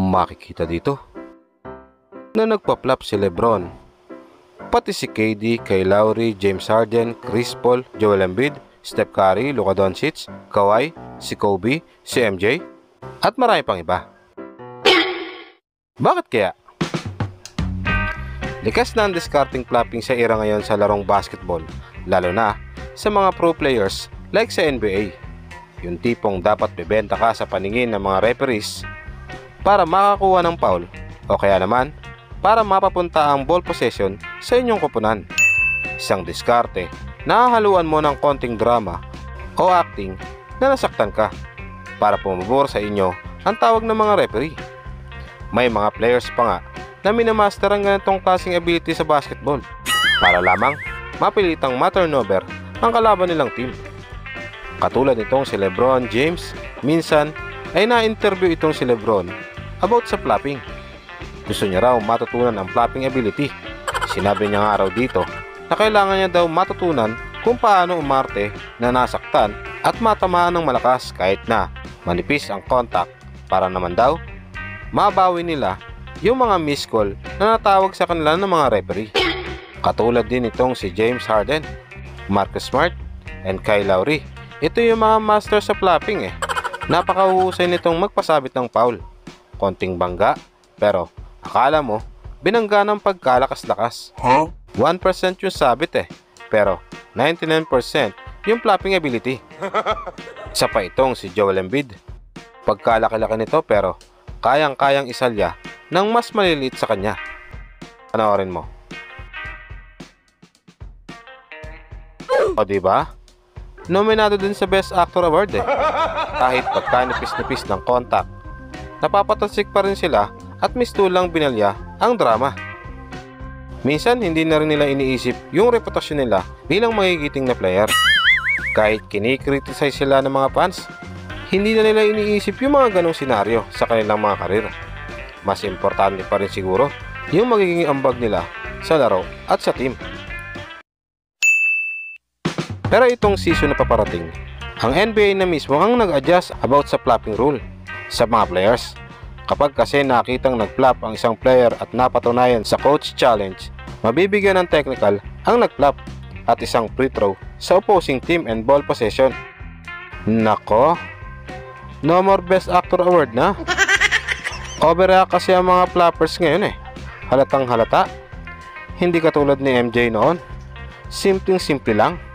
makikita dito na nagpa-flop si Lebron, pati si KD, Kyle Lowry, James Harden, Chris Paul, Joel Embiid, Steph Curry, Luka Doncic, Kawhi, si Kobe, si MJ, at marami pang iba. Bakit kaya? Likas na ang discarding flopping sa era ngayon sa larong basketball, lalo na sa mga pro players like sa NBA. Yung tipong dapat bebenta ka sa paningin ng mga referees para makakuha ng foul, o kaya naman para mapapunta ang ball possession sa inyong koponan. Isang diskarte na haluan mo ng konting drama o acting na nasaktan ka para pumabor sa inyo ang tawag ng mga referee. May mga players pa nga na minamaster ang ganitong klaseng ability sa basketball para lamang mapilitang ma-turnover ang kalaban nilang team. Katulad nitong si Lebron James, minsan ay na-interview itong si Lebron about sa flopping. Gusto niya raw matutunan ang flopping ability. Sinabi niya nga raw dito na kailangan niya daw matutunan kung paano umarte na nasaktan at matamaan ng malakas kahit na manipis ang contact para naman daw mabawi nila yung mga missed call na natawag sa kanila ng mga referee. Katulad din itong si James Harden, Marcus Smart, and Kyle Lowry. Ito yung mga master sa flopping Napakahusay nitong magpasabit ng foul. Konting bangga, pero akala mo binangga ng pagkalakas-lakas. 1% yung sabit pero 99% yung flopping ability. Isa pa itong si Joel Embiid. Pagkalaki-laki nito pero kayang-kayang isalya ng mas maliliit sa kanya. Panoorin mo. O diba? Nominado din sa Best Actor Award Kahit pagkanipis-nipis ng contact, napapatalsik pa rin sila at mistulang binalya ang drama. Minsan hindi na rin nila iniisip yung reputasyon nila bilang magigiting na player. Kahit kinikriticize sila ng mga fans, hindi na nila iniisip yung mga ganong senaryo sa kanilang mga karir. Mas importante pa rin siguro yung magiging ambag nila sa laro at sa team. Pero itong season na paparating, ang NBA na mismo ang nag-adjust about sa flopping rule sa mga players. Kapag kasi nakitang nag-flop ang isang player at napatunayan sa coach challenge, mabibigyan ng technical ang nag-flop at isang free throw sa opposing team and ball possession. Nako, no more Best Actor Award na. Overreact kasi ang mga floppers ngayon Halatang halata. Hindi katulad ni MJ noon. Simpleng-simple lang.